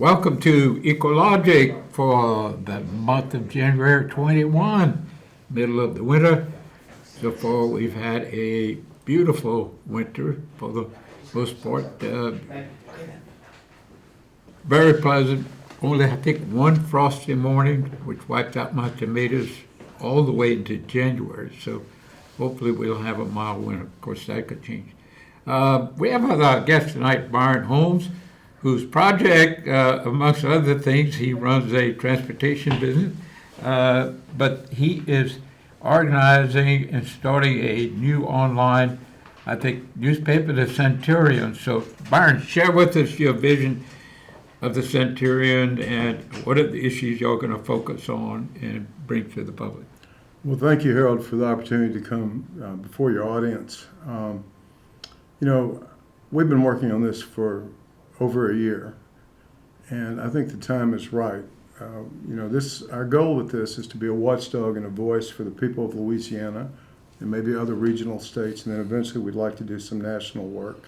Welcome to Ecologic for the month of January 21, middle of the winter. So far, we've had a beautiful winter for the most part. Very pleasant. Only, I think, one frosty morning, which wiped out my tomatoes all the way into January. So hopefully we'll have a mild winter. Of course, that could change. We have our guest tonight, Byron Holmes, whose project, amongst other things, he runs a transportation business, but he is organizing and starting a new online, I think, newspaper, the Centurion. So, Byron, share with us your vision of the Centurion and what are the issues you're going to focus on and bring to the public. Well, thank you, Harold, for the opportunity to come before your audience. We've been working on this for over a year, and I think the time is right. Our goal with this is to be a watchdog and a voice for the people of Louisiana and maybe other regional states, and then eventually we'd like to do some national work.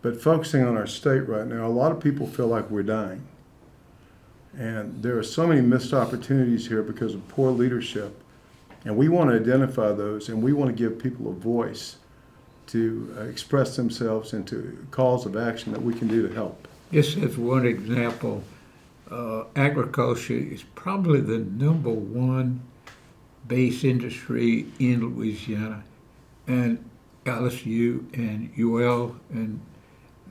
But focusing on our state right now, a lot of people feel like we're dying. And there are so many missed opportunities here because of poor leadership. And we want to identify those, and we want to give people a voice to express themselves into calls of action that we can do to help. Just as one example, agriculture is probably the number one base industry in Louisiana. And LSU and UL and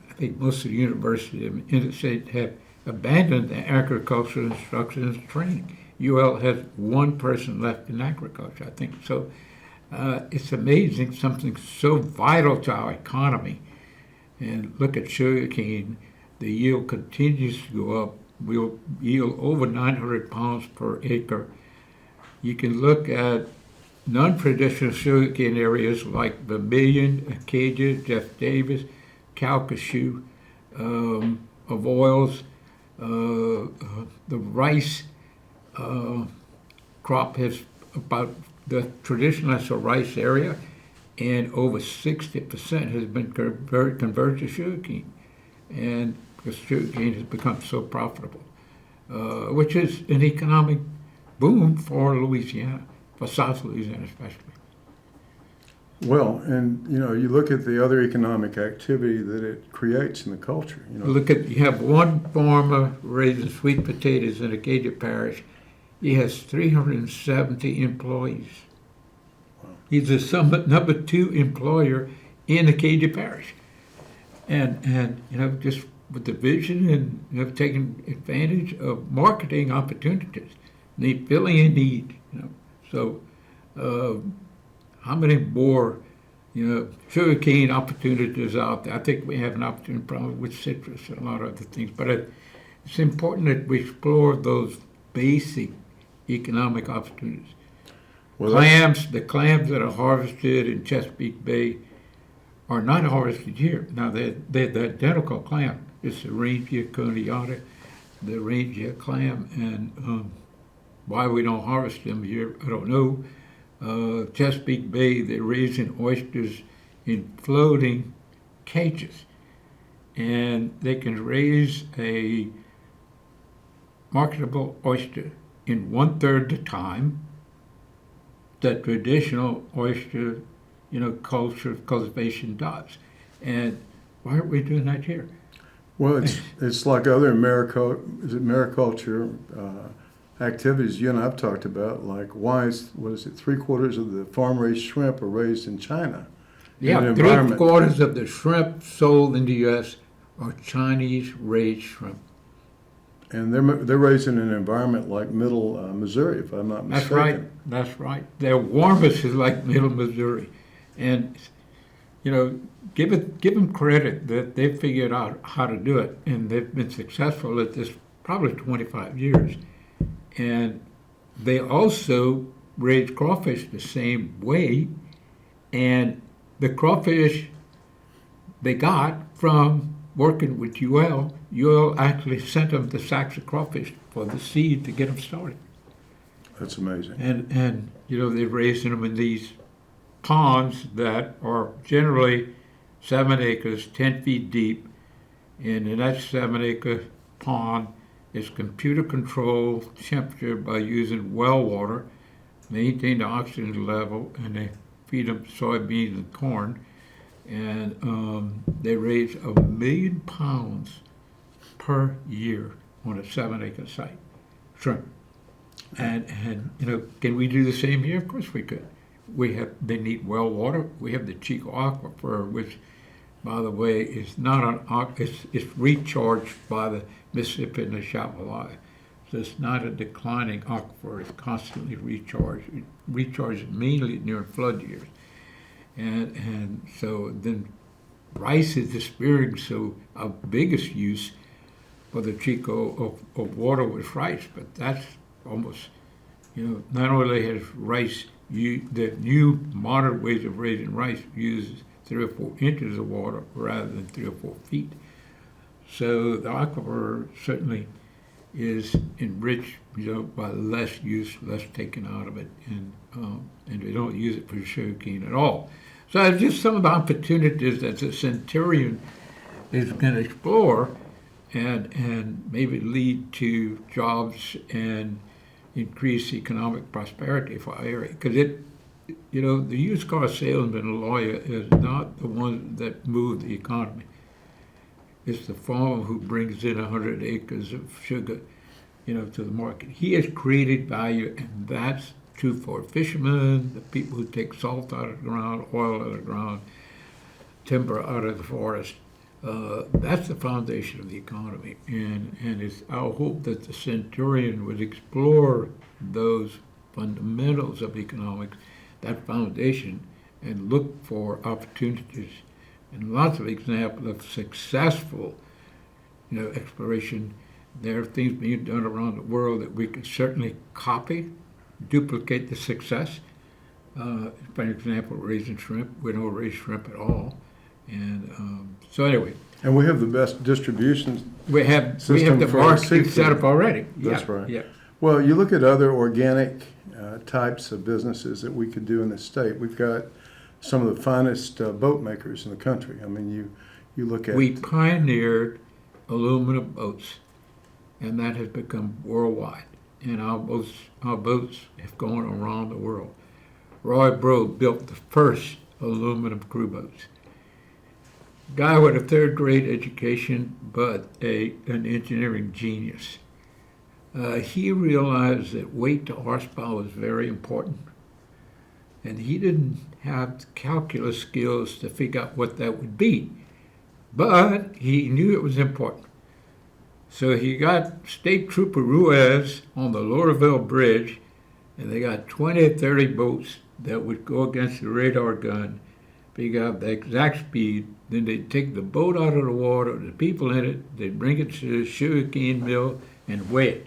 I think most of the universities in the state have abandoned the agricultural instruction and training. UL has one person left in agriculture, I think. So it's amazing, something so vital to our economy. And look at sugarcane. The yield continues to go up. We'll yield over 900 pounds per acre. You can look at non-traditional sugarcane areas like Vermilion, Acadia, Jeff Davis, Calcasieu, of oils. The rice crop has about the traditional rice area, and over 60% has been converted to sugarcane, and because sugarcane has become so profitable, which is an economic boom for Louisiana, for South Louisiana especially. Well, and you look at the other economic activity that it creates in the culture. You have one farmer raising sweet potatoes in Acadia Parish. He has 370 employees. Wow. He's the number 2 employer in Acadia Parish, and just with the vision and taking advantage of marketing opportunities, filling a need. So. How many more, sugarcane opportunities out there? I think we have an opportunity probably with citrus and a lot of other things, but it's important that we explore those basic economic opportunities. Well, The clams that are harvested in Chesapeake Bay are not harvested here. Now, they're the identical clam. It's the Rangia cuneata, the Rangia clam, and why we don't harvest them here, I don't know. Chesapeake Bay, they're raising oysters in floating cages, and they can raise a marketable oyster in 1/3 the time that traditional oyster, cultivation does. And why aren't we doing that here? Well, it's like other mariculture activities you and I've talked about, like why is 3/4 of the farm-raised shrimp are raised in China? Yeah, 3/4 of the shrimp sold in the U.S. are Chinese-raised shrimp. And they're raised in an environment like Middle Missouri, if I'm not mistaken. That's right. Their warmest is like Middle Missouri, and give them credit that they figured out how to do it, and they've been successful at this probably 25 years. And they also raise crawfish the same way, and the crawfish they got from working with UL actually sent them the sacks of crawfish for the seed to get them started. That's amazing. And they're raising them in these ponds that are generally 7 acres, 10 feet deep, and in that 7-acre pond is computer controlled temperature by using well water, maintain the oxygen level, and they feed them soybeans and corn. And they raise 1 million pounds per year on a 7-acre site, shrimp. And can we do the same here? Of course we could. They need well water. We have the Chico Aquifer, which, by the way, is not it's recharged by the Mississippi and the Chapalaya. So it's not a declining aquifer. It's constantly recharged. It recharges mainly during flood years. And so then rice is disappearing. So our biggest use for the Chico of water was rice, but that's almost, not only has rice, the new modern ways of raising rice uses 3 or 4 inches of water rather than 3 or 4 feet. So the aquifer certainly is enriched, by less use, less taken out of it, and they don't use it for sugarcane at all. So it's just some of the opportunities that the Centurion is going to explore and maybe lead to jobs and increase economic prosperity for our area. Because the used car salesman lawyer is not the one that moved the economy. It's the farmer who brings in 100 acres of sugar, to the market. He has created value, and that's true for fishermen, the people who take salt out of the ground, oil out of the ground, timber out of the forest. That's the foundation of the economy, and it's our hope that the Centurion would explore those fundamentals of economics, that foundation, and look for opportunities and lots of examples of successful, exploration. There are things being done around the world that we can certainly copy, duplicate the success. For example, raising shrimp. We don't raise shrimp at all. And so anyway. And we have the best distribution we have the for marketing seafood. set up already. That's right. Yeah. Well, you look at other organic types of businesses that we could do in the state. We've got some of the finest boat makers in the country. I mean, you look at... We pioneered aluminum boats, and that has become worldwide. And our boats have gone around the world. Roy Bro built the first aluminum crew boats. Guy with a third-grade education, but an engineering genius. He realized that weight to horsepower was very important, and he didn't have the calculus skills to figure out what that would be, but he knew it was important. So he got State Trooper Ruiz on the Lorville Bridge, and they got 20 or 30 boats that would go against the radar gun, figure out the exact speed. Then they'd take the boat out of the water, the people in it, they'd bring it to the sugarcane mill and weigh it.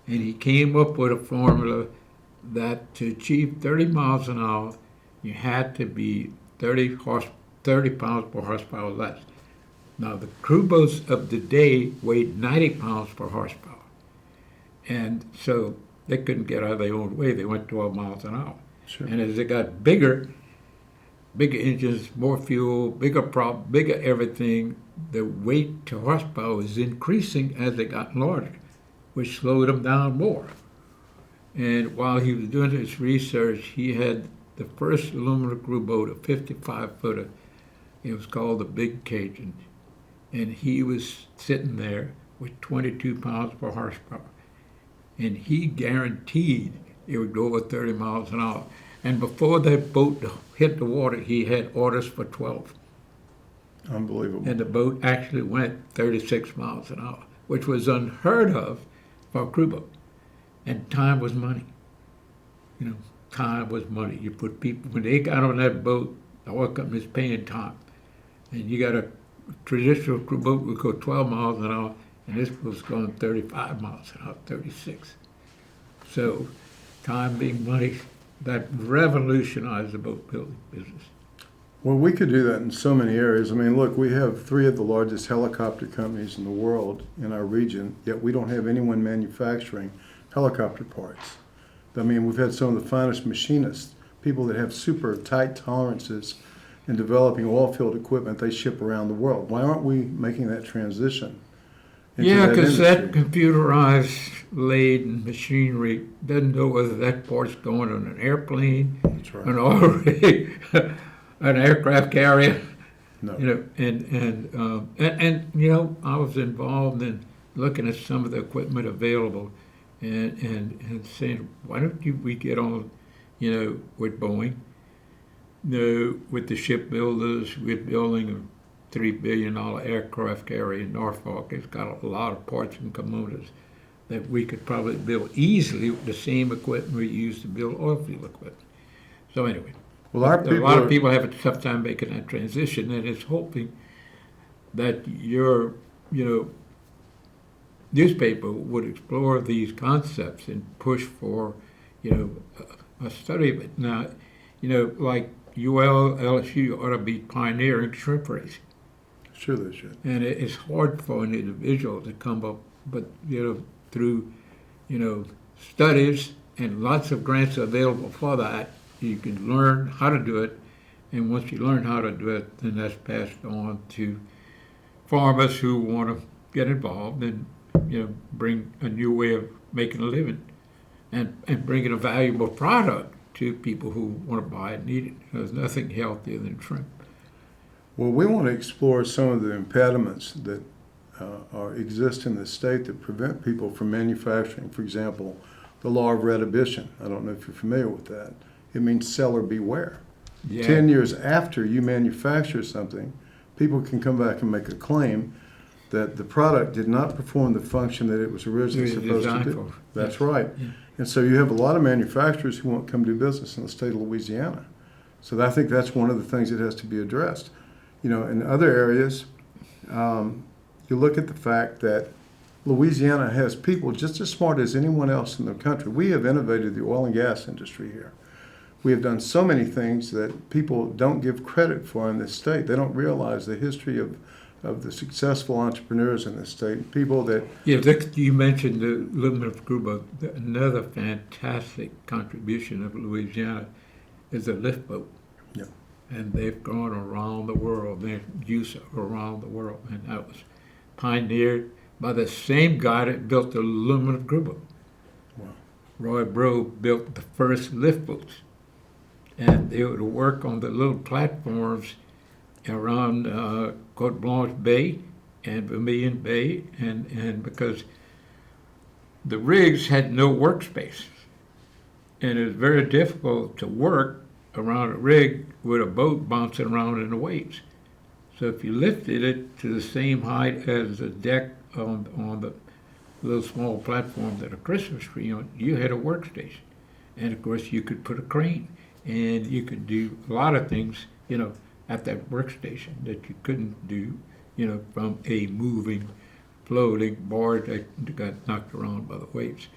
And he came up with a formula that to achieve 30 miles an hour, you had to be 30 pounds per horsepower less. Now, the crew boats of the day weighed 90 pounds per horsepower. And so they couldn't get out of their own way. They went 12 miles an hour. Sure. And as they got bigger engines, more fuel, bigger everything, the weight to horsepower was increasing as they got larger, which slowed them down more. And while he was doing his research, he had the first aluminum crew boat, a 55-footer. It was called the Big Cajun. And he was sitting there with 22 pounds per horsepower. And he guaranteed it would go over 30 miles an hour. And before that boat hit the water, he had orders for 12. Unbelievable. And the boat actually went 36 miles an hour, which was unheard of for a crew boat. And time was money. Time was money. You put people, when they got on that boat, the oil company is paying time. And you got a traditional crew boat would go 12 miles an hour, and this was going 35 miles an hour, 36. So time being money, that revolutionized the boat building business. Well, we could do that in so many areas. I mean, look, we have 3 of the largest helicopter companies in the world in our region, yet we don't have anyone manufacturing helicopter parts. I mean, we've had some of the finest machinists, people that have super tight tolerances in developing oil field equipment they ship around the world. Why aren't we making that transition into Yeah, that because that industry. computerized laden machinery doesn't know whether that part's going on an airplane, That's right. an oil rig, an aircraft carrier, No. and I was involved in looking at some of the equipment available, and saying, why don't we get on, with Boeing, with the shipbuilders, we're building a $3 billion aircraft carrier in Norfolk. It's got a lot of parts and components that we could probably build easily with the same equipment we use to build oil field equipment. So anyway, Well, our a people lot of are, people have a tough time making that transition, and it's hoping that your, newspaper would explore these concepts and push for, a study of it. Now, like UL, LSU ought to be pioneering shrimp raising. sure they should. And it's hard for an individual to come up, but, through, studies and lots of grants available for that, you can learn how to do it. And once you learn how to do it, then that's passed on to farmers who want to get involved and, bring a new way of making a living and bringing a valuable product to people who want to buy it and need it. There's nothing healthier than shrimp. Well, we want to explore some of the impediments that exist in the state that prevent people from manufacturing. For example, the law of redhibition. I don't know if you're familiar with that. It means seller beware. Yeah. 10 years after you manufacture something, people can come back and make a claim that the product did not perform the function that it was originally supposed to do. For. That's Yes. right. Yeah. And so you have a lot of manufacturers who won't come do business in the state of Louisiana. So I think that's one of the things that has to be addressed. In other areas, you look at the fact that Louisiana has people just as smart as anyone else in the country. We have innovated the oil and gas industry here. We have done so many things that people don't give credit for in this state. They don't realize the history of the successful entrepreneurs in this state, people that... Yeah, you mentioned the aluminum group. Another fantastic contribution of Louisiana is a lift boat. Yeah. And they've gone around the world, their use around the world. And that was pioneered by the same guy that built the aluminum group. Wow. Roy Bro built the first lift boats. And they would work on the little platforms around Cote Blanche Bay and Vermilion Bay, and because the rigs had no workspace, and it was very difficult to work around a rig with a boat bouncing around in the waves. So if you lifted it to the same height as the deck on the little small platform that a Christmas tree on, you had a workstation. And of course you could put a crane, and you could do a lot of things, at that workstation that you couldn't do, from a moving, floating board that got knocked around by the waves.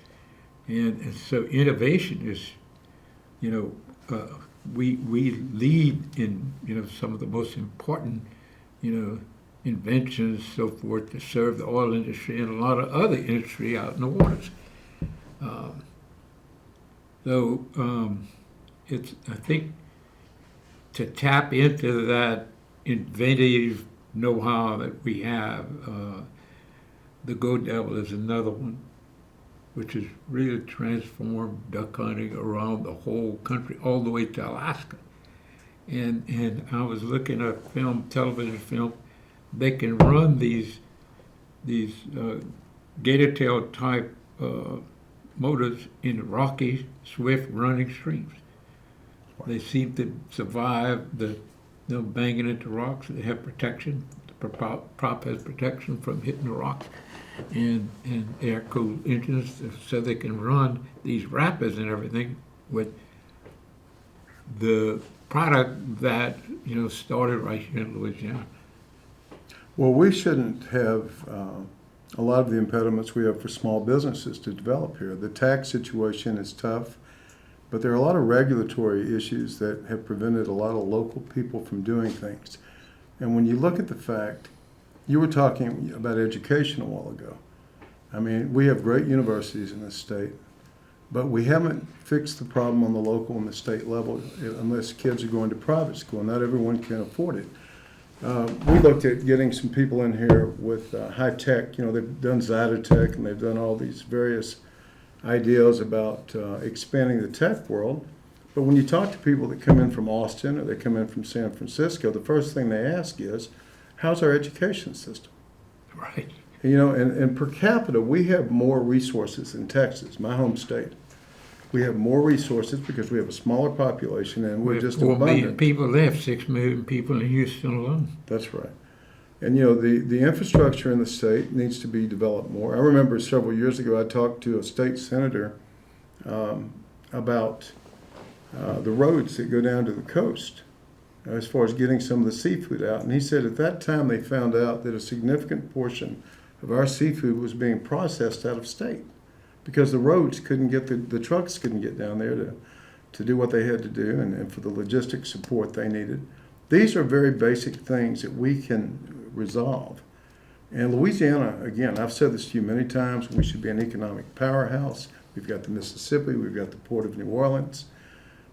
And so innovation is, we lead in, some of the most important, inventions, so forth, to serve the oil industry and a lot of other industry out in the waters. It's, I think, to tap into that inventive know-how that we have, the Go Devil is another one, which has really transformed duck hunting around the whole country, all the way to Alaska. And I was looking at television film, they can run these gator tail type motors in rocky, swift running streams. They seem to survive the banging into rocks. They have protection. The prop has protection from hitting the rocks, and air-cooled engines, so they can run these rapids and everything with the product that started right here in Louisiana. Well, we shouldn't have a lot of the impediments we have for small businesses to develop here. The tax situation is tough, but there are a lot of regulatory issues that have prevented a lot of local people from doing things. And when you look at the fact, you were talking about education a while ago. I mean, we have great universities in this state, but we haven't fixed the problem on the local and the state level unless kids are going to private school. Not everyone can afford it. We looked at getting some people in here with high tech. You know, they've done Zytotech and they've done all these various ideas about expanding the tech world. But when you talk to people that come in from Austin or they come in from San Francisco, the first thing they ask is, how's our education system? Right. You know, and per capita, we have more resources in Texas, my home state. We have more resources because we have a smaller population and we're just 4 million abundant. people there, 6 million people in Houston alone. That's right. And you know, the infrastructure in the state needs to be developed more. I remember several years ago, I talked to a state senator about the roads that go down to the coast as far as getting some of the seafood out. And he said at that time they found out that a significant portion of our seafood was being processed out of state because the roads couldn't get, the trucks couldn't get down there to do what they had to do and for the logistic support they needed. These are very basic things that we can resolve. And Louisiana, again, I've said this to you many times, we should be an economic powerhouse. We've got the Mississippi, we've got the Port of New Orleans,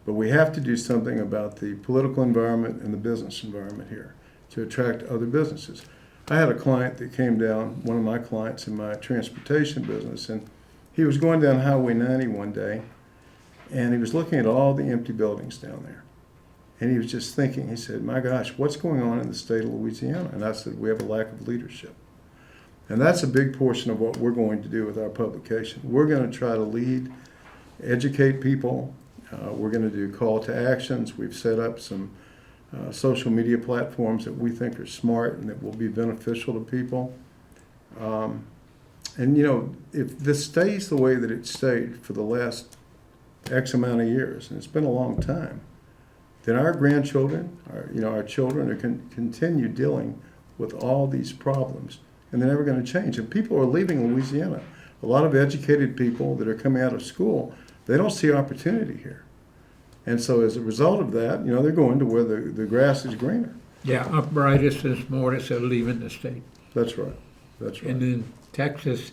but we have to do something about the political environment and the business environment here to attract other businesses. I had a client that came down, one of my clients in my transportation business, and he was going down Highway 90 one day, and he was looking at all the empty buildings down there. And he was just thinking, he said, my gosh, what's going on in the state of Louisiana? And I said, we have a lack of leadership. And that's a big portion of what we're going to do with our publication. We're going to try to lead, educate people. We're going to do call to actions. We've set up some social media platforms that we think are smart and that will be beneficial to people. And you know, if this stays the way that it stayed for the last X amount of years, and it's been a long time, then our grandchildren, our children are continue dealing with all these problems, and they're never going to change. And people are leaving Louisiana. A lot of educated people that are coming out of school, they don't see opportunity here. And so as a result of that, you know, they're going to where the grass is greener. Yeah, uprightest and smartest are leaving the state. That's right. That's right. And in Texas,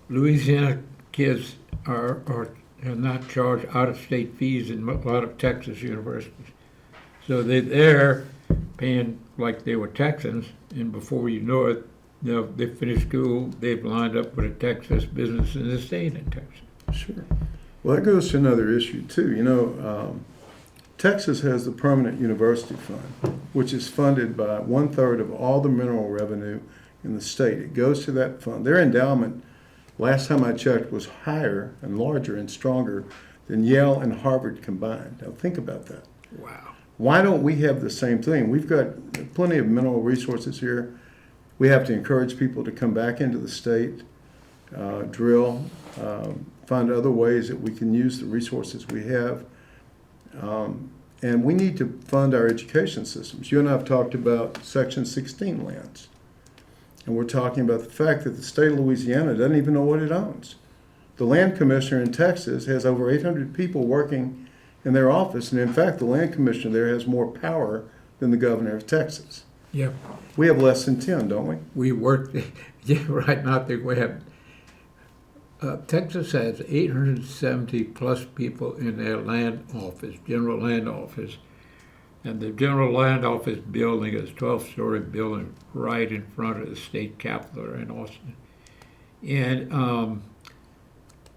Louisiana kids are not charged out-of-state fees in a lot of Texas universities. So they're there paying like they were Texans, and before you know it, you know, they finish school, they've lined up with a Texas business and they're staying in Texas. Sure. Well, that goes to another issue, too. You know, Texas has the Permanent University Fund, which is funded by 1/3 of all the mineral revenue in the state. It goes to that fund. Their endowment, last time I checked, was higher and larger and stronger than Yale and Harvard combined. Now, think about that. Wow. Why don't we have the same thing? We've got plenty of mineral resources here. We have to encourage people to come back into the state, drill, find other ways that we can use the resources we have. And we need to fund our education systems. You and I have talked about Section 16 lands. And we're talking about the fact that the state of Louisiana doesn't even know what it owns. The land commissioner in Texas has over 800 people working in their office. And in fact, the land commissioner there has more power than the governor of Texas. Yeah. We have less than 10, don't we? We work, yeah, right now I think we have, Texas has 870 plus people in their land office, general land office. And the general land office building is a 12-story building right in front of the state capitol in Austin. And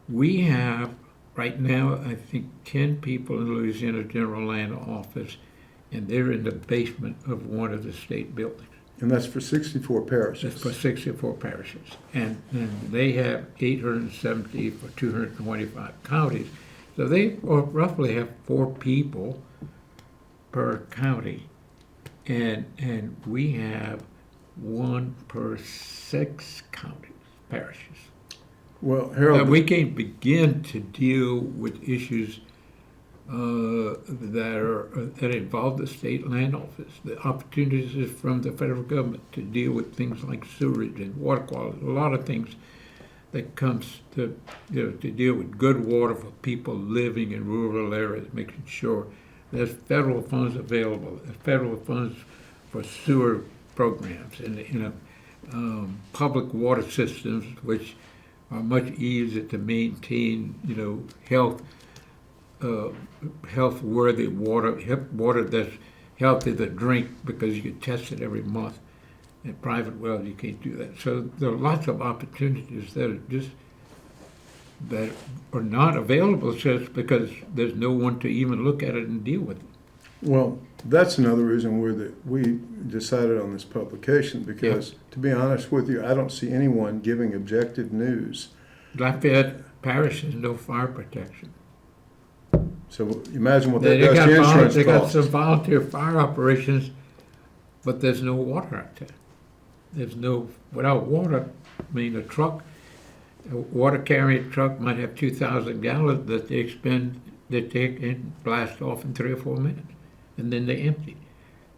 we have, right now, I think 10 people in Louisiana general land office, and they're in the basement of one of the state buildings. And that's for 64 parishes. That's for 64 parishes. And they have 870 for 225 counties. So they roughly have 4 people per county. And we have 1 per 6 counties, parishes. Well, Harold, We can't begin to deal with issues that involve the state land office. The opportunities from the federal government to deal with things like sewerage and water quality, a lot of things that comes to deal with good water for people living in rural areas, making sure there's federal funds available, federal funds for sewer programs and public water systems, which are much easier to maintain, health-worthy water that's healthy to drink because you get tested every month. In private wells, you can't do that. So there are lots of opportunities that are not available just because there's no one to even look at it and deal with it. Well, that's another reason we decided on this publication because, to be honest with you, I don't see anyone giving objective news. Lafayette Parish has no fire protection. So imagine what that does to insurance They got costs. some volunteer fire operations, but there's no water out there. Without water, I mean, a water carrying truck might have 2,000 gallons that they take and blast off in 3 or 4 minutes, and then they empty.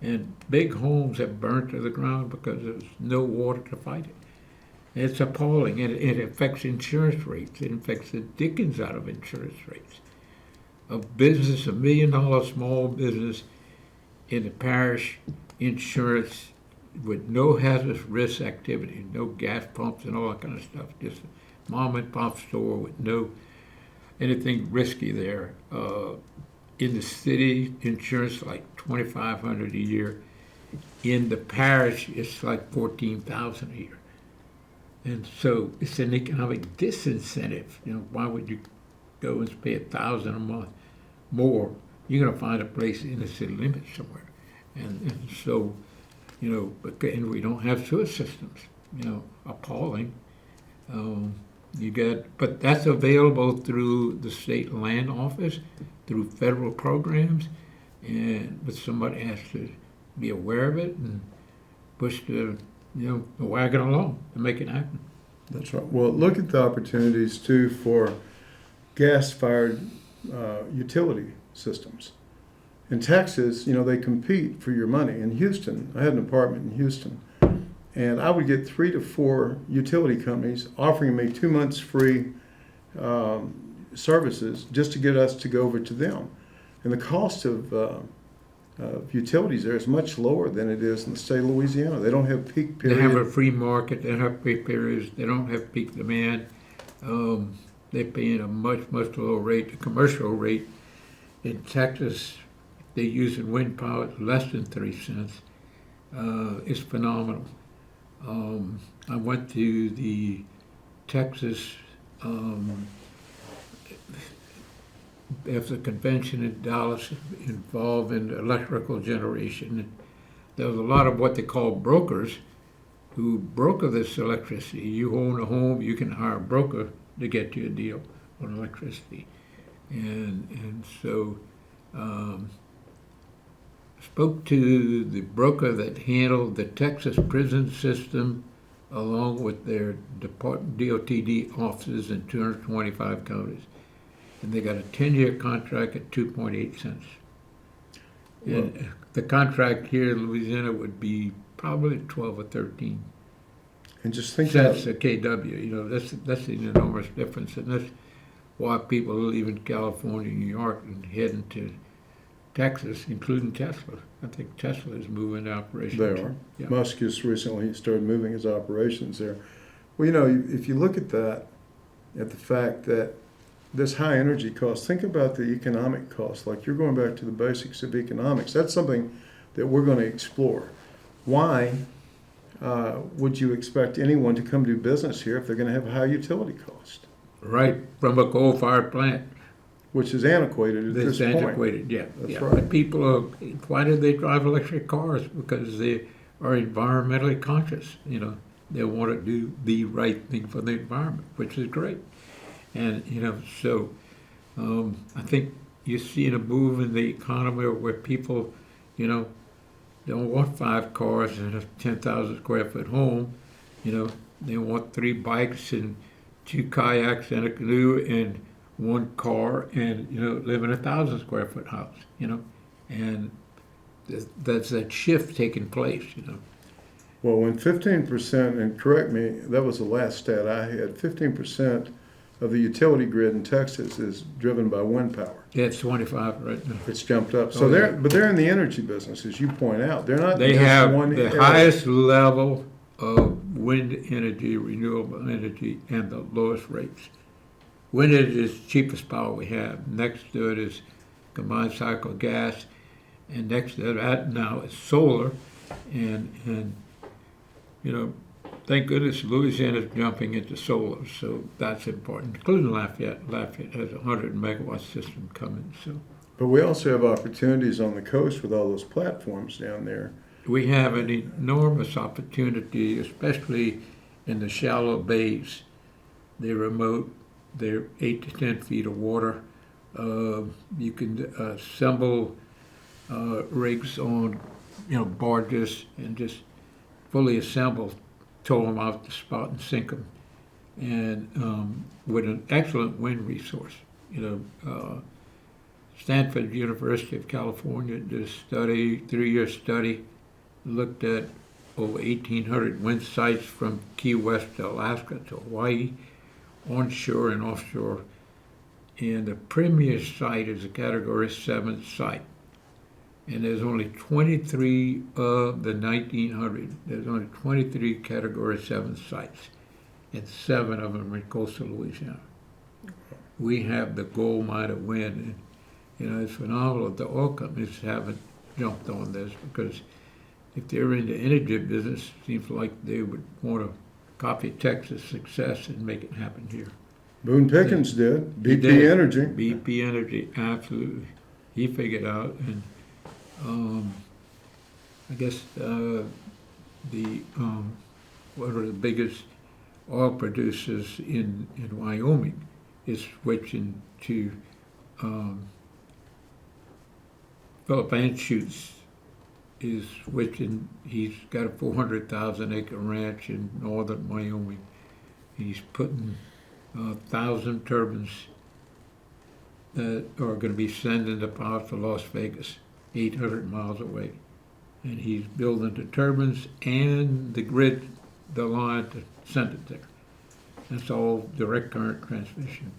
And big homes have burned to the ground because there's no water to fight it. It's appalling, and it affects insurance rates. It affects the dickens out of insurance rates. A business, $1 million small business in the parish, insurance with no hazardous risk activity, no gas pumps and all that kind of stuff, just a mom and pop store with no anything risky there. In the city, insurance like $2,500 a year. In the parish, it's like $14,000 a year. And so it's an economic disincentive. Why would you go and pay $1,000 a month more? You're going to find a place in the city limits somewhere. And so, and we don't have sewer systems. Appalling. But that's available through the state land office, through federal programs, but somebody has to be aware of it and push the wagon along to make it happen. That's right. Well, look at the opportunities too for gas-fired utility systems. In Texas, they compete for your money. In Houston, I had an apartment in Houston, and I would get 3 to 4 utility companies offering me 2 months free services just to get us to go over to them. And the cost of utilities there is much lower than it is in the state of Louisiana. They don't have peak periods. They have a free market. They don't have peak periods. They don't have peak demand. They pay a much lower rate. The commercial rate in Texas, they're using wind power at less than 3 cents. It's phenomenal. I went to the Texas after the convention in Dallas involved in electrical generation. There was a lot of what they call brokers who broker this electricity. You own a home, you can hire a broker to get you a deal on electricity. And so spoke to the broker that handled the Texas prison system along with their DOTD offices in 225 counties. And they got a 10-year contract at 2.8 cents. And the contract here in Louisiana would be probably 12 or 13 and just think cents a kW. That's an enormous difference, and that's why people are leaving California, New York, and heading to Texas, including Tesla. I think Tesla is moving to operations. They are. Yeah. Musk just recently started moving his operations there. Well, if you look at that, at the fact that this high energy cost, think about the economic cost. Like you're going back to the basics of economics. That's something that we're going to explore. Why would you expect anyone to come do business here if they're going to have a high utility cost? Right, from a coal-fired plant. Which is antiquated at this point. It's antiquated, yeah. That's yeah. right. But people why do they drive electric cars? Because they are environmentally conscious. They want to do the right thing for the environment, which is great. And, so I think you're seeing a move in the economy where people, don't want 5 cars in a 10,000 square foot home. They want 3 bikes and 2 kayaks and a canoe and 1 car and, live in a 1,000 square foot house, and that's that shift taking place, Well, when 15%, and correct me, that was the last stat I had, 15% of the utility grid in Texas is driven by wind power. Yeah, it's 25 right now. It's jumped up. So they're in the energy business, as you point out. They're not They just have one the area. highest level of wind energy, renewable energy, and the lowest rates. Wind energy is the cheapest power we have. Next to it is combined cycle gas, And next to that now is solar, and thank goodness Louisiana's jumping into solar, so that's important, including Lafayette. Lafayette has a 100-megawatt system coming, so. But we also have opportunities on the coast with all those platforms down there. We have an enormous opportunity, especially in the shallow bays. They're remote, they're 8 to 10 feet of water. You can assemble rigs on, barges and just fully assemble, tow them out the spot and sink them. And with an excellent wind resource. Stanford University of California did a study, 3-year study, looked at over 1,800 wind sites from Key West to Alaska to Hawaii, onshore and offshore. And the premier site is a Category 7 site. And there's only 23 of the 1,900. There's only 23 Category 7 sites, and 7 of them are in coastal Louisiana. We have the gold mine of wind, and it's phenomenal that the oil companies haven't jumped on this, because if they're in the energy business, it seems like they would want to copy Texas' success and make it happen here. Boone Pickens did. BP Energy. BP Energy, absolutely. He figured out, and I guess one of the biggest oil producers in Wyoming is switching to Philip Anschutz is switching. He's got a 400,000-acre ranch in northern Wyoming. He's putting 1,000 turbines that are going to be sending the power to Las Vegas, 800 miles away. And he's building the turbines and the grid, the line to send it there. That's all direct current transmission.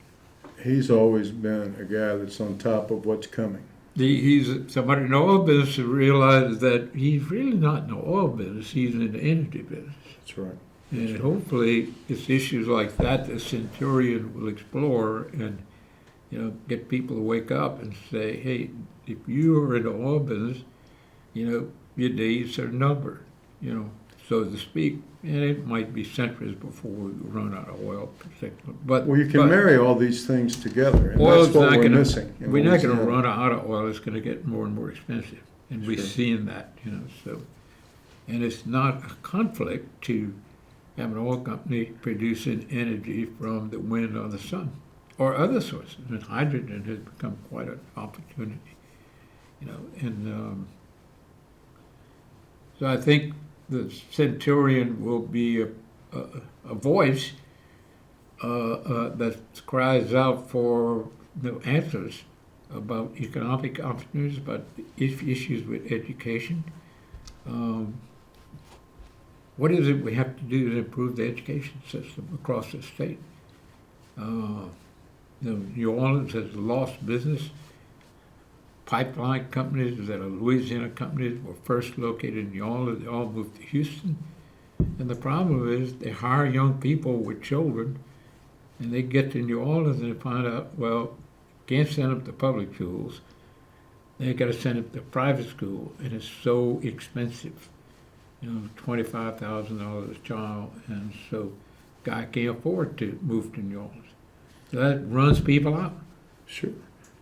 He's always been a guy that's on top of what's coming. He's somebody in the oil business who realizes that he's really not in the oil business, he's in the energy business. That's right. And hopefully it's issues like that that Centurion will explore and, get people to wake up and say, hey, if you are in the oil business, your days are numbered, so to speak. And it might be centuries before we run out of oil, particularly. But you can marry all these things together, and oil's that's what not we're gonna, missing. We're not going to run out of oil. It's going to get more and more expensive, and we're Sure. seeing that, So, and it's not a conflict to have an oil company producing energy from the wind or the sun or other sources. And hydrogen has become quite an opportunity, and so I think the Centurion will be a voice that cries out for answers about economic opportunities, about issues with education. What is it we have to do to improve the education system across the state? New Orleans has lost business. Pipeline companies that are Louisiana companies were first located in New Orleans. They all moved to Houston. And the problem is they hire young people with children, and they get to New Orleans and they find out, well, can't send them to public schools. They got to send them to private school, and it's so expensive. $25,000 a child, and so guy can't afford to move to New Orleans. So that runs people out. Sure.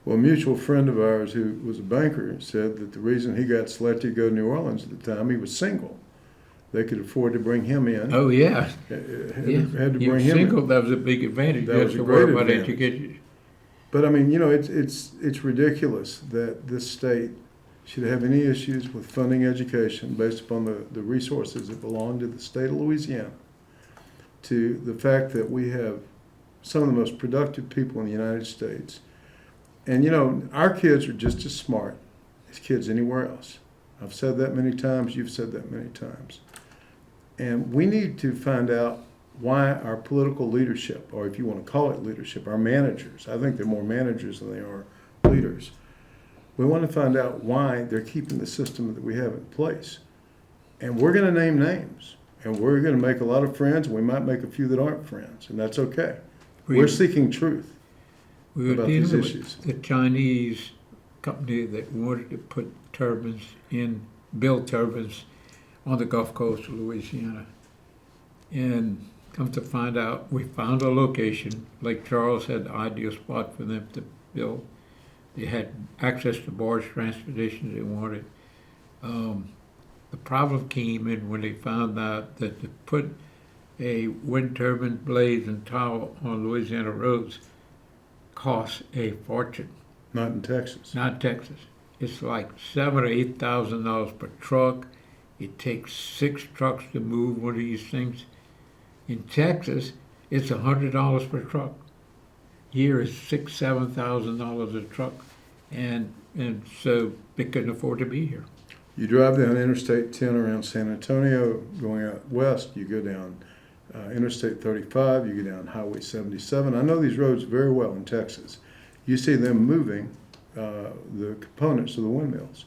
Well, a mutual friend of ours who was a banker said that the reason he got selected to go to New Orleans at the time, he was single. They could afford to bring him in. Oh, yeah. Had to bring him single, in. that was a big advantage. That You was had a to worry great about advantage. education. But I mean, it's ridiculous that this state should have any issues with funding education based upon the resources that belong to the state of Louisiana, to the fact that we have some of the most productive people in the United States. And our kids are just as smart as kids anywhere else. I've said that many times, you've said that many times. And we need to find out why our political leadership, or if you want to call it leadership, our managers, I think they're more managers than they are leaders. We want to find out why they're keeping the system that we have in place. And we're going to name names. And we're going to make a lot of friends. We might make a few that aren't friends, and that's okay. We're seeking truth We were about dealing these with issues. the Chinese company that wanted to put build turbines on the Gulf Coast of Louisiana. And come to find out, we found a location. Lake Charles had the ideal spot for them to build. They had access to barge transportation they wanted. The problem came in when they found out that to put a wind turbine blades and tower on Louisiana roads costs a fortune. Not in Texas. Not Texas. It's like $7,000 or $8,000 per truck. It takes 6 trucks to move one of these things. In Texas, it's $100 per truck. Here is $6,000-$7,000 a truck, and so they couldn't afford to be here. You drive down Interstate 10 around San Antonio, going out west, you go down Interstate 35, you go down Highway 77. I know these roads very well in Texas. You see them moving the components of the windmills.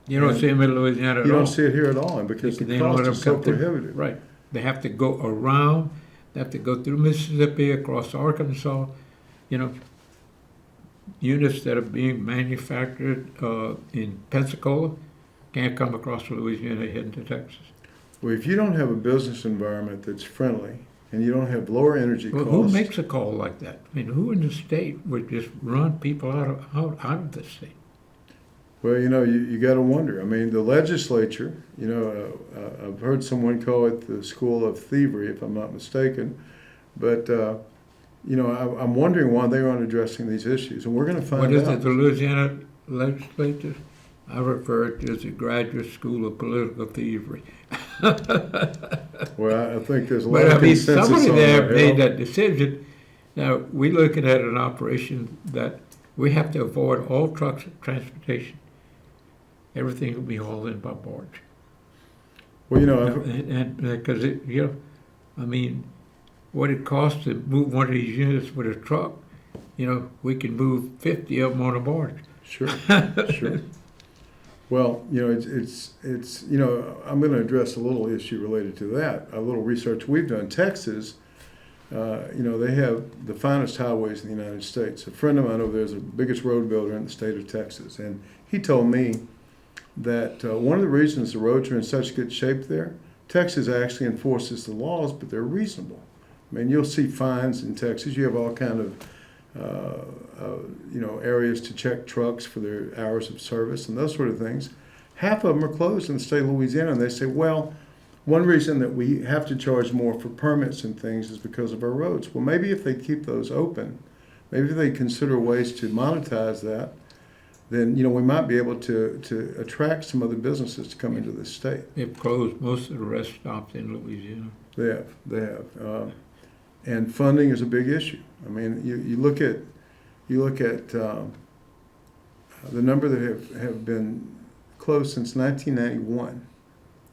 You don't see them in Louisiana at all. You don't see it here at all, and because the cost is so prohibitive. Right. They have to go around. They have to go through Mississippi, across Arkansas. Units that are being manufactured in Pensacola can't come across Louisiana heading to Texas. Well, if you don't have a business environment that's friendly, and you don't have lower energy Well, costs. who makes a call like that? I mean, who in the state would just run people out of the state? Well, you got to wonder. I mean, the legislature, I've heard someone call it the school of thievery, if I'm not mistaken. But, I'm wondering why they aren't addressing these issues. And we're going to find out. What is it, the Louisiana legislature? I refer to it as the graduate school of political thievery. Well, I think there's a lot But of I mean, consensus somebody on there that. made that decision. Now, we're looking at an operation that we have to avoid all trucks transportation. Everything will be hauled in by barge. Well, And because I mean, what it costs to move one of these units with a truck, we can move 50 of them on a barge. Sure, sure. Well, it's I'm going to address a little issue related to that. A little research we've done. Texas, they have the finest highways in the United States. A friend of mine over there is the biggest road builder in the state of Texas, and he told me that one of the reasons the roads are in such good shape there, Texas actually enforces the laws, but they're reasonable. I mean, you'll see fines in Texas. You have all kind of areas to check trucks for their hours of service and those sort of things. Half of them are closed in the state of Louisiana, and they say, well, one reason that we have to charge more for permits and things is because of our roads. Well, maybe if they keep those open, maybe if they consider ways to monetize that, then we might be able to attract some other businesses to come into the state. They've closed most of the rest stops in Louisiana. They have. And funding is a big issue. I mean, you look at the number that have been closed since 1991.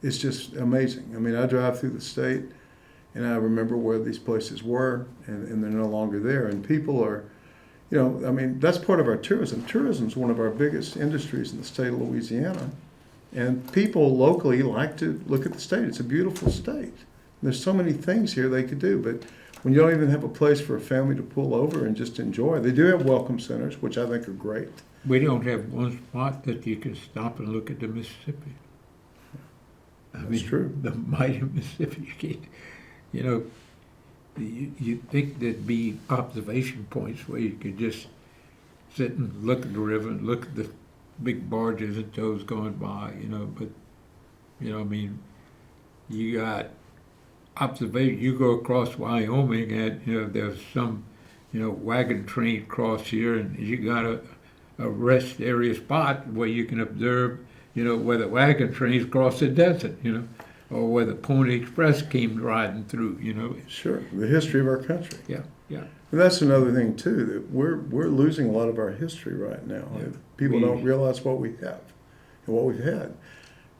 It's just amazing. I mean, I drive through the state, and I remember where these places were, and they're no longer there. And people are, that's part of our tourism. Tourism is one of our biggest industries in the state of Louisiana. And people locally like to look at the state. It's a beautiful state. There's so many things here they could do, but when you don't even have a place for a family to pull over and just enjoy. They do have welcome centers, which I think are great. We don't have one spot that you can stop and look at the Mississippi. That's true. The mighty Mississippi. You think there'd be observation points where you could just sit and look at the river and look at the big barges and tows going by, but, you got observation. You go across Wyoming and, there's some, wagon train cross here, and you got a rest area spot where you can observe, where the wagon trains cross the desert, or where the Pony Express came riding through, Sure, the history of our country. Yeah. And that's another thing too, that we're losing a lot of our history right now. Yeah. People don't realize what we have and what we've had.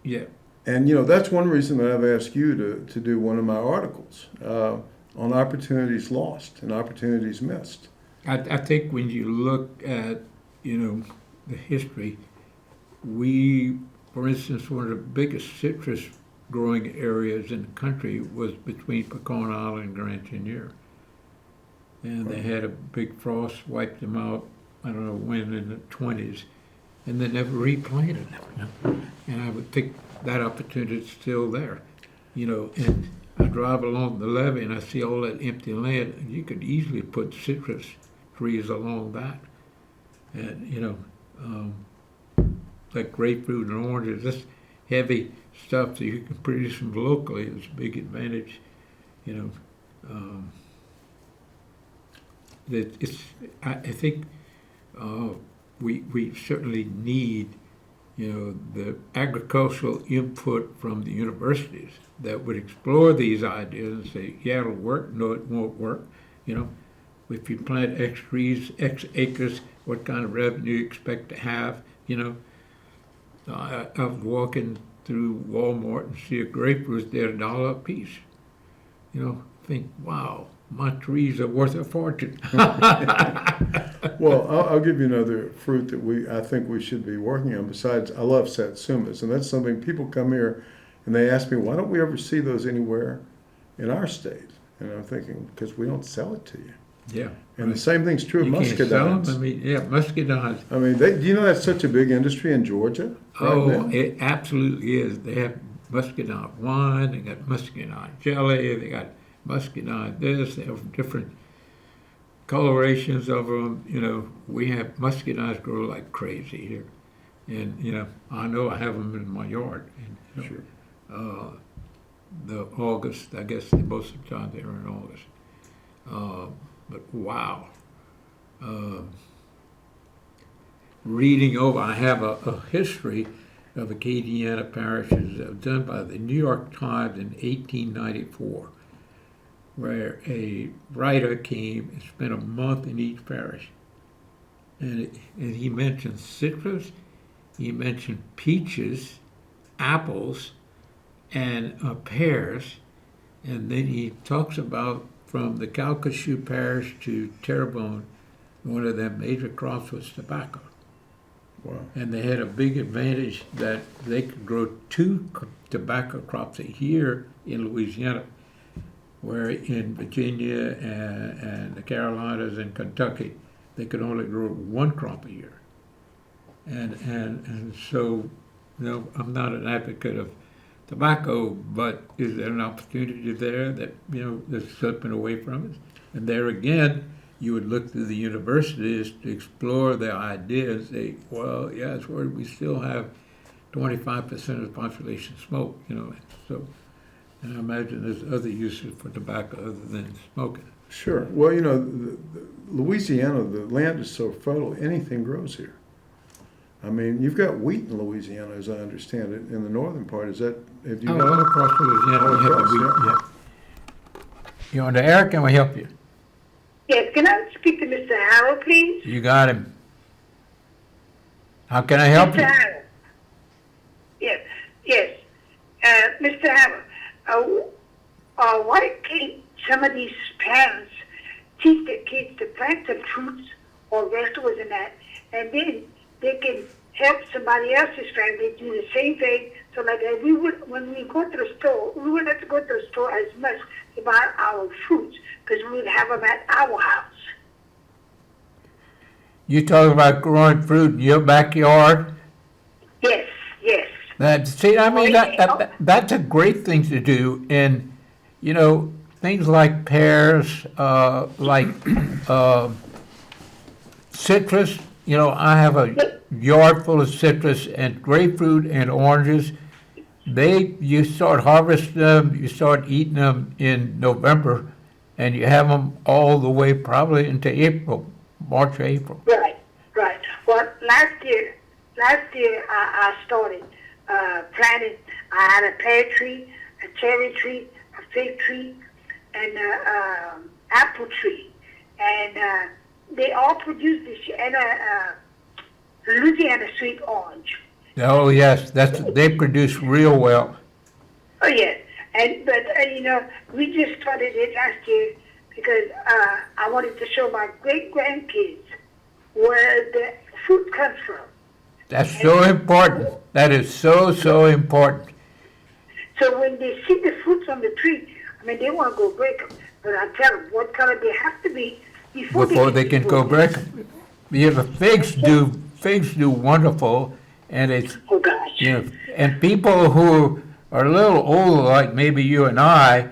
Yeah. And that's one reason that I've asked you to do one of my articles on opportunities lost and opportunities missed. I think when you look at, the history, for instance, one of the biggest citrus growing areas in the country was between Pecan Island and Grand Chenier. And they had a big frost, wiped them out, I don't know when, in the 20s. and they never replanted them. And I would think that opportunity is still there, and I drive along the levee and I see all that empty land, and you could easily put citrus trees along that. And, like grapefruit and oranges, this heavy stuff that you can produce them locally is a big advantage, that I think we certainly need, the agricultural input from the universities that would explore these ideas and say, yeah, it'll work, no, it won't work. If you plant X trees, X acres, what kind of revenue you expect to have, I was walking through Walmart and see a grapefruit there $1 a piece. Think, wow, my trees are worth a fortune. Well, I'll give you another fruit that I think we should be working on. Besides, I love satsumas, and that's something people come here and they ask me, why don't we ever see those anywhere in our state? And I'm thinking, because we don't sell it to you. Yeah. And the same thing's true of muscadines. Can't sell them. Muscadines. Do you know that's such a big industry in Georgia right now? It absolutely is. They have muscadine wine, they got muscadine jelly, they got muscadine this, they have different colorations of them. We have muscadines grow like crazy here. And, I know I have them in my yard. And, Sure. The August, I guess most of the time they're in August. But wow. Reading over, I have a history of Acadiana parishes done by the New York Times in 1894, where a writer came and spent a month in each parish. And he mentioned citrus, he mentioned peaches, apples, and pears, and then he talks about from the Calcasieu Parish to Terrebonne, one of their major crops was tobacco. Wow. And they had a big advantage that they could grow 2 tobacco crops a year in Louisiana, where in Virginia and the Carolinas and Kentucky, they could only grow 1 crop a year. And so, I'm not an advocate of tobacco, but is there an opportunity there that, that's slipping away from us? And there again, you would look to the universities to explore the ideas, say, well, yeah, it's where we still have 25% of the population smoke, so, and I imagine there's other uses for tobacco other than smoking. Sure. Well, Louisiana, the land is so fertile, anything grows here. You've got wheat in Louisiana, as I understand it, in the northern part. Have you all across Louisiana, we have the wheat, yeah. You on the air? Can we help you? Yes, can I speak to Mr. Harrell, please? You got him. How can I help Mr. you? Harrell. Yes. Mr. Harrell, why can't some of these parents teach their kids to plant some fruits or vegetables and that, and then they can help somebody else's family do the same thing, so like that when we go to the store, we wouldn't have to go to the store as much to buy our fruits, because we would have them at our house. You talking about growing fruit in your backyard? Yes. That's a great thing to do. And, things like pears, like citrus, I have a yard full of citrus and grapefruit and oranges. You start harvesting them, you start eating them in November, and you have them all the way probably into April, March or April. Right. Well, last year I started planting. I had a pear tree, a cherry tree, a fig tree, and an apple tree, and they all produce this year, and a Louisiana sweet orange. Oh yes, they produce real well. Oh yes, but we just started it last year because I wanted to show my great grandkids where the fruit comes from. That's so important. That is so important. So when they see the fruits on the tree, they want to go break them. But I tell them what color they have to be before They can go break them. Yeah, the figs figs do wonderful, and it's, Oh, gosh. you know, and people who are a little older, like maybe you and I,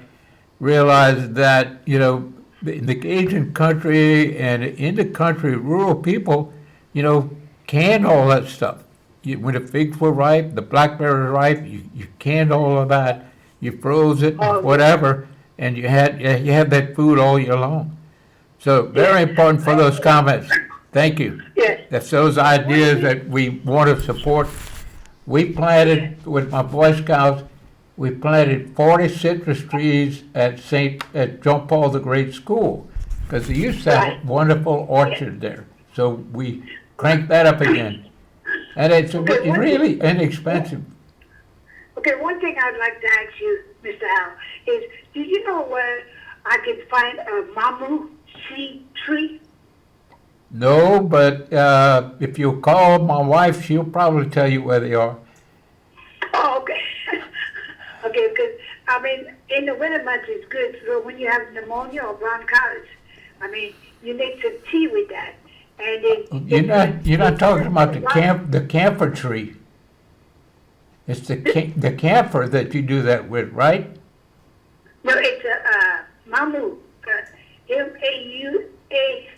realize that, you know, in the Asian country and in the country, rural people, you know, canned all that stuff. When the figs were ripe, the blackberries ripe, you canned all of that, you froze it, Oh, whatever, and you had that food all year long. So very important for those comments. Thank you. Yes. That's those ideas that we want to support. We planted, with my Boy Scouts, we planted 40 citrus trees at John Paul the Great School, because they used to have a wonderful orchard there. So we cranked that up again. And it's really inexpensive. Okay, one thing I'd like to ask you, Mr. Howell, is do you know where I can find a mamu seed tree? No, but if you call my wife, she'll probably tell you where they are. Oh, okay. Okay, because, I mean, in the winter months it's good, so when you have pneumonia or bronchitis, I mean, you make some tea with that. And then You're not talking about the camphor tree. It's the camphor that you do that with, right? No, it's a mamu, M-A-U-A,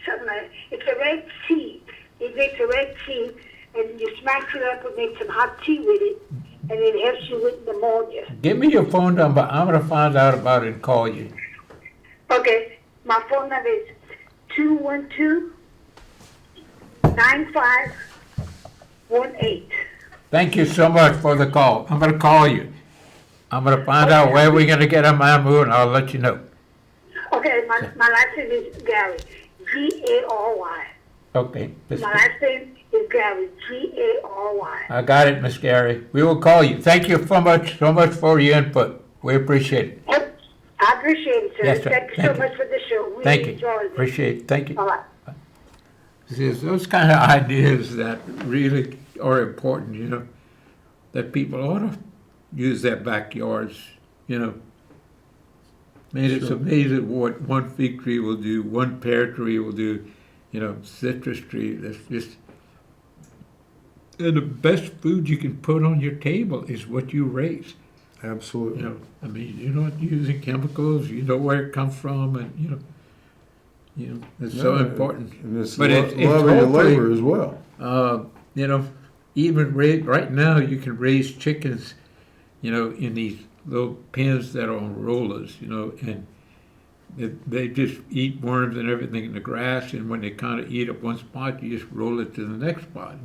something like that. It's a red tea. It makes a red tea, and you smash it up and make some hot tea with it, and it helps you with pneumonia. Give me your phone number. I'm going to find out about it and call you. Okay, my phone number is 212-9518. Thank you so much for the call. I'm going to call you. I'm going to find out where we're going to get a mamu, and I'll let you know. Okay, my last name is Gary, G-A-R-Y. Okay. My last name is Gary, G-A-R-Y. I got it, Miss Gary. We will call you. Thank you so much for your input. We appreciate it. Yep, I appreciate it, sir. Yes, sir. Thank you so much for the show. We Thank you. enjoyed it. Appreciate it. Thank you. Bye-bye. There's those kind of ideas that really are important, you know, that people ought to use their backyards, you know. I mean, it's amazing what one fig tree will do, one pear tree will do, you know, citrus tree. That's just, and the best food you can put on your table is what you raise. Absolutely. You know, I mean, you're not using chemicals. You know where it comes from, and you know, it's so important. And it's But it's loving your hopefully, labor as well. You know, even right now you can raise chickens, you know, in these little pens that are on rollers, you know, and they just eat worms and everything in the grass, and when they kind of eat up one spot, you just roll it to the next spot,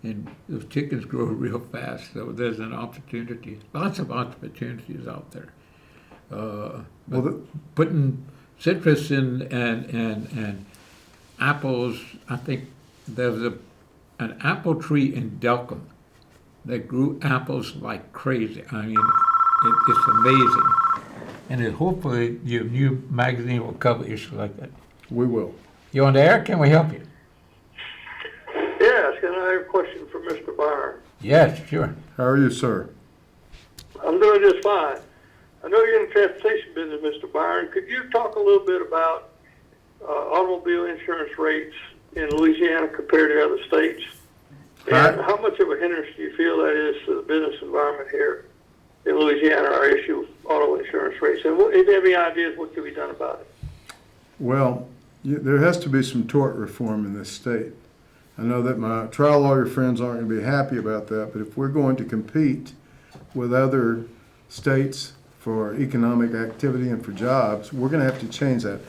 and those chickens grow real fast. So there's an opportunity, lots of opportunities out there. Putting citrus in and apples. I think there was an apple tree in Delcom that grew apples like crazy. I mean, it's amazing. And hopefully your new magazine will cover issues like that. We will. You on the air? Can we help you? Yes, and I have a question for Mr. Byron. Yes, sure. How are you, sir? I'm doing just fine. I know you're in the transportation business, Mr. Byron. Could you talk a little bit about automobile insurance rates in Louisiana compared to other states? And how much of a hindrance do you feel that is to the business environment here in Louisiana, our issue of auto insurance rates? And if you have any ideas, what can be done about it? Well, there has to be some tort reform in this state. I know that my trial lawyer friends aren't going to be happy about that, but if we're going to compete with other states for economic activity and for jobs, we're going to have to change that.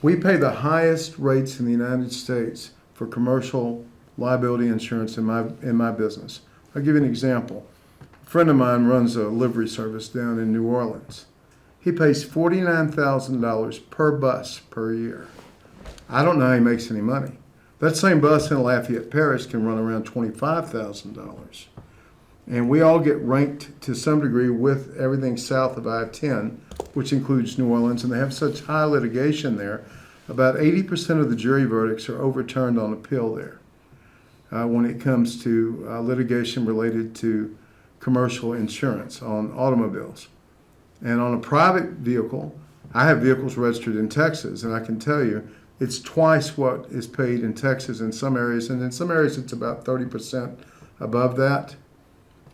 We pay the highest rates in the United States for commercial liability insurance in my business. I'll give you an example. A friend of mine runs a livery service down in New Orleans. He pays $49,000 per bus per year. I don't know how he makes any money. That same bus in Lafayette Parish can run around $25,000. And we all get ranked to some degree with everything south of I-10, which includes New Orleans, and they have such high litigation there. About 80% of the jury verdicts are overturned on appeal there when it comes to litigation related to commercial insurance on automobiles. And on a private vehicle, I have vehicles registered in Texas, and I can tell you It's twice what is paid in Texas in some areas, and in some areas it's about 30% above that.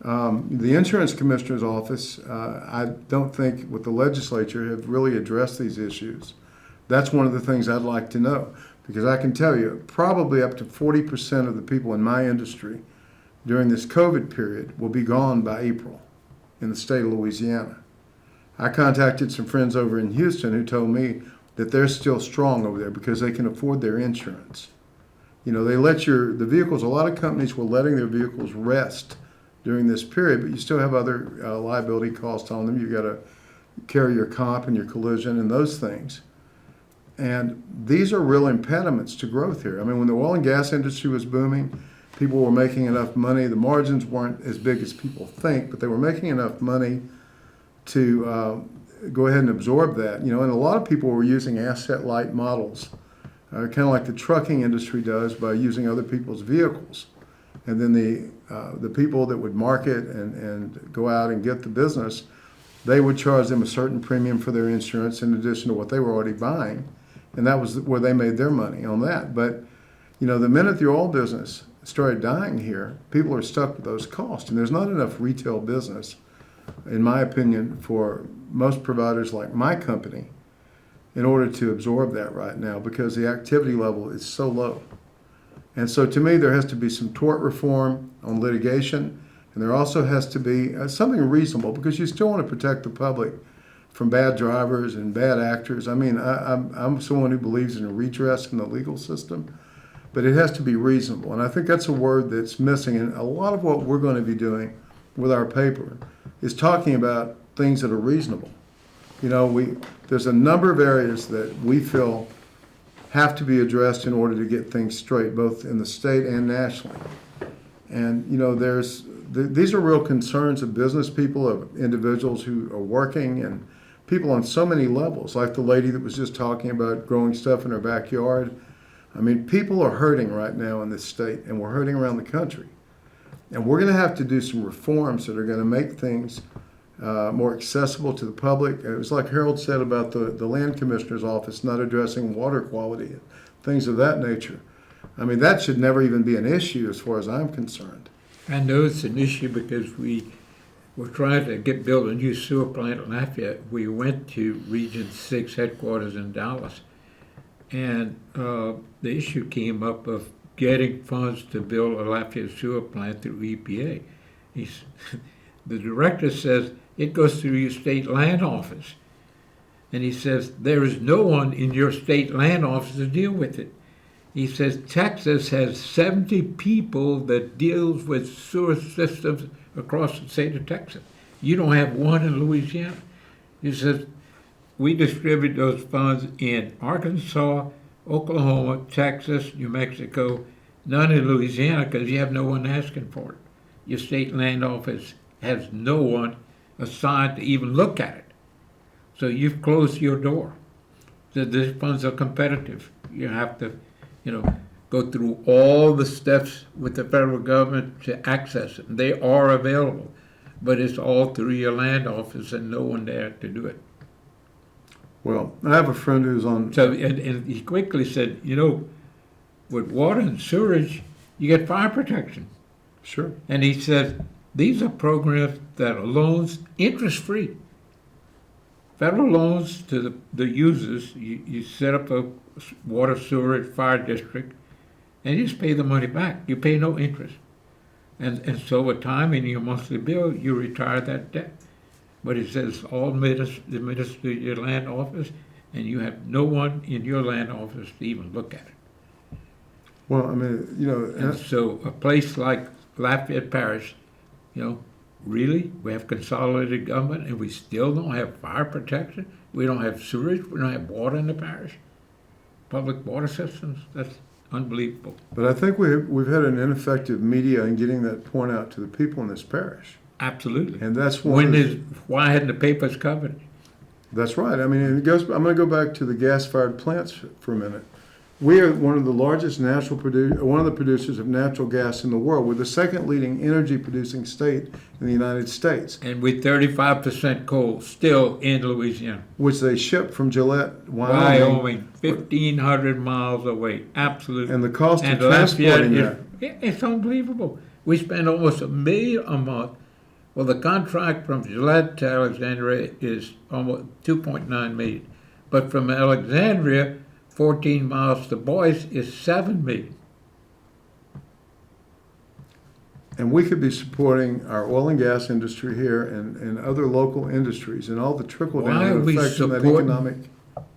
The insurance commissioner's office, I don't think with the legislature have really addressed these issues. That's one of the things I'd like to know, because I can tell you probably up to 40% of the people in my industry during this COVID period will be gone by April in the state of Louisiana. I contacted some friends over in Houston who told me that they're still strong over there because they can afford their insurance. You know, they let the vehicles, a lot of companies were letting their vehicles rest during this period, but you still have other liability costs on them. You got to carry your comp and your collision and those things. And these are real impediments to growth here. I mean, when the oil and gas industry was booming, people were making enough money. The margins weren't as big as people think, but they were making enough money to go ahead and absorb that. You know, and a lot of people were using asset-light models, kind of like the trucking industry does by using other people's vehicles. And then the people that would market and go out and get the business, they would charge them a certain premium for their insurance in addition to what they were already buying. And that was where they made their money on that. But, you know, the minute the oil business started dying here, people are stuck with those costs. And there's not enough retail business, in my opinion, for most providers like my company in order to absorb that right now because the activity level is so low. And so to me, there has to be some tort reform on litigation, and there also has to be something reasonable because you still want to protect the public from bad drivers and bad actors. I mean, I'm someone who believes in a redress in the legal system, but it has to be reasonable. And I think that's a word that's missing. And a lot of what we're going to be doing with our paper is talking about things that are reasonable. You know, there's a number of areas that we feel have to be addressed in order to get things straight, both in the state and nationally. And, you know, these are real concerns of business people, of individuals who are working, and people on so many levels, like the lady that was just talking about growing stuff in her backyard. I mean, people are hurting right now in this state, and we're hurting around the country. And we're going to have to do some reforms that are going to make things more accessible to the public. It was like Harold said about the land commissioner's office not addressing water quality and things of that nature. I mean, that should never even be an issue as far as I'm concerned. I know it's an issue because we were trying to build a new sewer plant in Lafayette. We went to Region 6 headquarters in Dallas, and the issue came up of getting funds to build a Lafayette sewer plant through EPA. The director says, it goes through your state land office. And he says, there is no one in your state land office to deal with it. He says, Texas has 70 people that deals with sewer systems across the state of Texas. You don't have one in Louisiana. He says, we distribute those funds in Arkansas, Oklahoma, Texas, New Mexico, none in Louisiana because you have no one asking for it. Your state land office has no one assigned to even look at it. So you've closed your door. So these funds are competitive. You have to, go through all the steps with the federal government to access it. They are available, but it's all through your land office and no one there to do it. Well, I have a friend who's on... So, and he quickly said, with water and sewerage, you get fire protection. Sure. And he said, these are programs that are loans interest-free. Federal loans to the users, you set up a water, sewerage, fire district, and you just pay the money back. You pay no interest. And so with time in your monthly bill, you retire that debt. But it says all administer your land office, and you have no one in your land office to even look at it. Well, I mean, And so a place like Lafayette Parish, really? We have consolidated government and we still don't have fire protection? We don't have sewage? We don't have water in the parish? Public water systems? That's unbelievable. But I think we've had an ineffective media in getting that point out to the people in this parish. Absolutely. And that's why hadn't the papers covered it? That's right. I mean, I'm going to go back to the gas-fired plants for a minute. We are one of the largest one of the producers of natural gas in the world. We're the second leading energy producing state in the United States. And with 35% coal still in Louisiana. Which they ship from Gillette, Wyoming, 1,500 miles away. Absolutely. And the cost and of transporting it's unbelievable. We spend almost $1 million a month. Well, the contract from Gillette to Alexandria is almost 2.9 million. But from Alexandria, 14 miles to Boise is 7 million. And we could be supporting our oil and gas industry here and other local industries and all the trickle-down effects of that economic.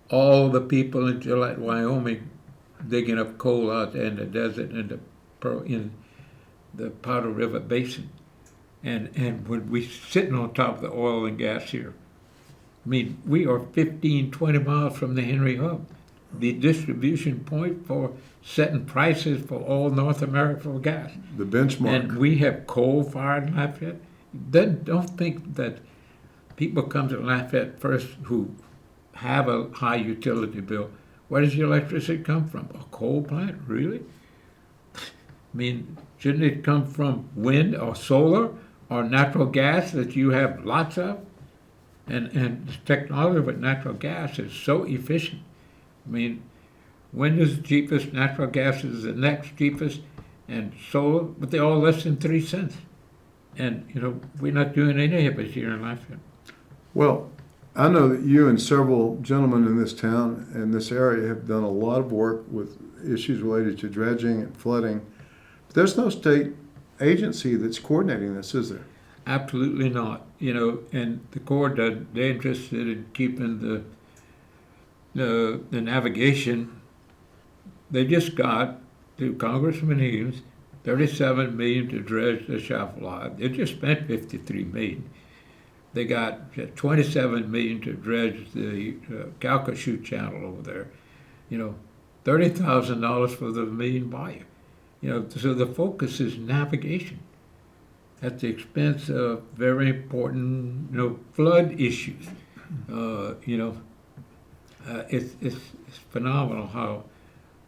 All the people in Gillette, Wyoming, digging up coal out there in the desert and in the Powder River Basin. And when we sitting on top of the oil and gas here, I mean, we are 15, 20 miles from the Henry Hub, the distribution point for setting prices for all North America for gas. The benchmark. And we have coal-fired Lafayette. Don't think that people come to Lafayette first who have a high utility bill. Where does your electricity come from? A coal plant, really? I mean, shouldn't it come from wind or solar or natural gas that you have lots of? And the technology with natural gas is so efficient. I mean, wind is the cheapest, natural gas is the next cheapest, and solar, but they're all less than 3 cents. And, you know, we're not doing any of it here in Lafayette. Well, I know that you and several gentlemen in this town and this area have done a lot of work with issues related to dredging and flooding. But there's no state agency that's coordinating this, is there? Absolutely not. You know, and the Corps, they're interested in keeping the navigation. They just got, through Congressman Higgins, $37 million to dredge the Chafalot. They just spent $53 million. They got $27 million to dredge the Calcasieu Channel over there. You know, $30,000 for the Vermilion Bayou. You know, so the focus is navigation at the expense of very important, you know, flood issues. It's phenomenal how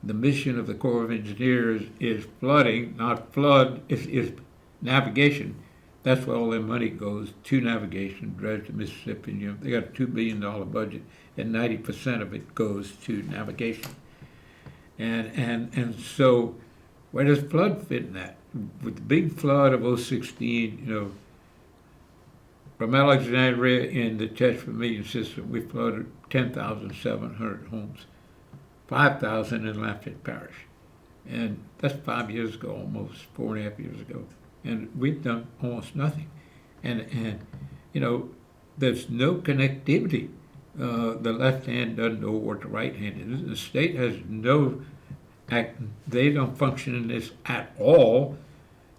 the mission of the Corps of Engineers is flooding, not flood, is navigation. That's where all their money goes, to navigation, dredge the Mississippi. You know, they got a $2 billion budget, and 90% of it goes to navigation. And so, where does flood fit in that? With the big flood of 2016, you know, from Alexandria in the Tesh Vermilion system, we flooded 10,700 homes, 5,000 in Lafayette Parish. And that's 5 years ago, almost 4.5 years ago. And we've done almost nothing. And you know, there's no connectivity. The left hand doesn't know what the right hand is. The state has no they don't function in this at all.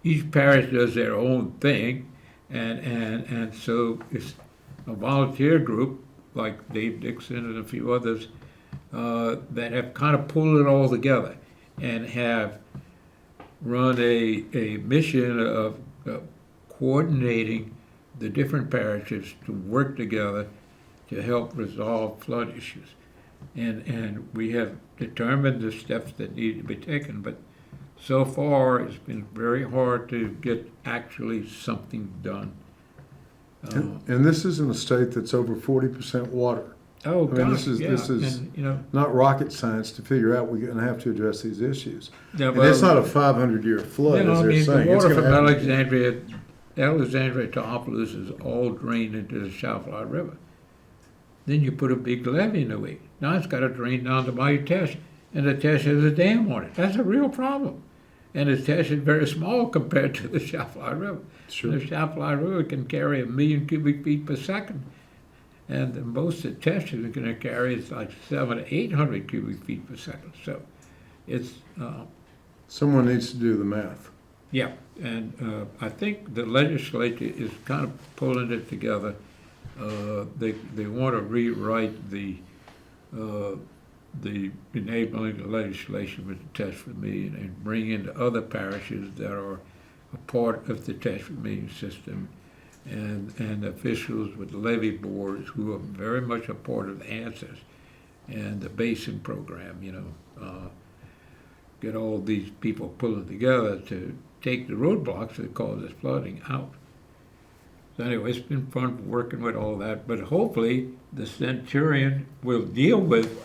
Each parish does their own thing, and so it's a volunteer group like Dave Dixon and a few others that have kind of pulled it all together and have run a mission of coordinating the different parishes to work together to help resolve flood issues. And we have determined the steps that need to be taken, but so far it's been very hard to get actually something done. And this is in a state that's over 40% water. Oh, I mean, gosh, this is and, you know, not rocket science to figure out we're going to have to address these issues. yeah, And it's not a 500-year flood, as they're saying. The It's water gonna from happen. Alexandria to Opolis is all drained into the Chafalot River. Then you put a big levee in the way. Now it's got to drain down to Bayou Teche, and the Teche has a dam on it. That's a real problem. And the Teche is very small compared to the Chafalot River. Sure. The Chafalot River can carry 1 million cubic feet per second. And the most the Teche is going to carry is like 700 to 800 cubic feet per second. So it's... Someone needs to do the math. Yeah, and I think the legislature is kind of pulling it together. They want to rewrite the enabling legislation with the Teche Vermilion and bring in other parishes that are a part of the Teche Vermilion system, and officials with levee boards who are very much a part of the ANSYS and the basin program, you know. get all these people pulling together to take the roadblocks that cause this flooding out. So anyway, it's been fun working with all that, but hopefully the Centurion will deal with,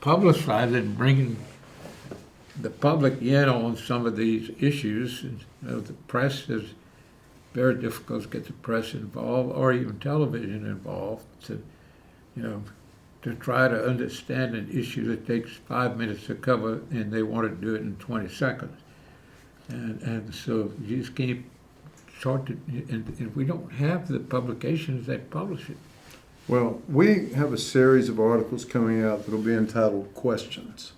publicizing and bringing the public in on some of these issues. And, the press is very difficult to get the press involved or even television involved to try to understand an issue that takes 5 minutes to cover and they want to do it in 20 seconds. And so you just can't start to, and if we don't have the publications that publish it. Well, we have a series of articles coming out that'll be entitled Questions.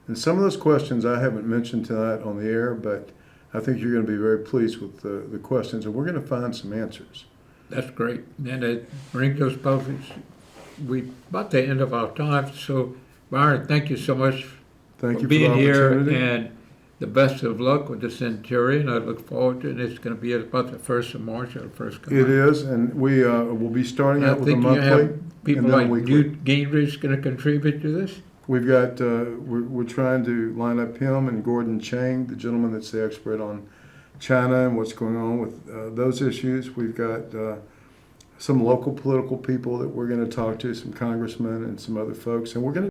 And some of those questions I haven't mentioned tonight on the air, but I think you're going to be very pleased with the questions, and we're going to find some answers. That's great. And it brings those publics. We're about the end of our time, so Byron, thank you so much Thank for you being for the here, opportunity. and the best of luck with the Centurion. I look forward to it. It's going to be about the 1st of March or the first come It out. is, and we will be starting I out with a think you monthly have people and then like weekly. Newt Gingrich going to contribute to this. We've got, we're trying to line up him and Gordon Chang, the gentleman that's the expert on China and what's going on with those issues. We've got some local political people that we're going to talk to, some congressmen and some other folks, and we're going to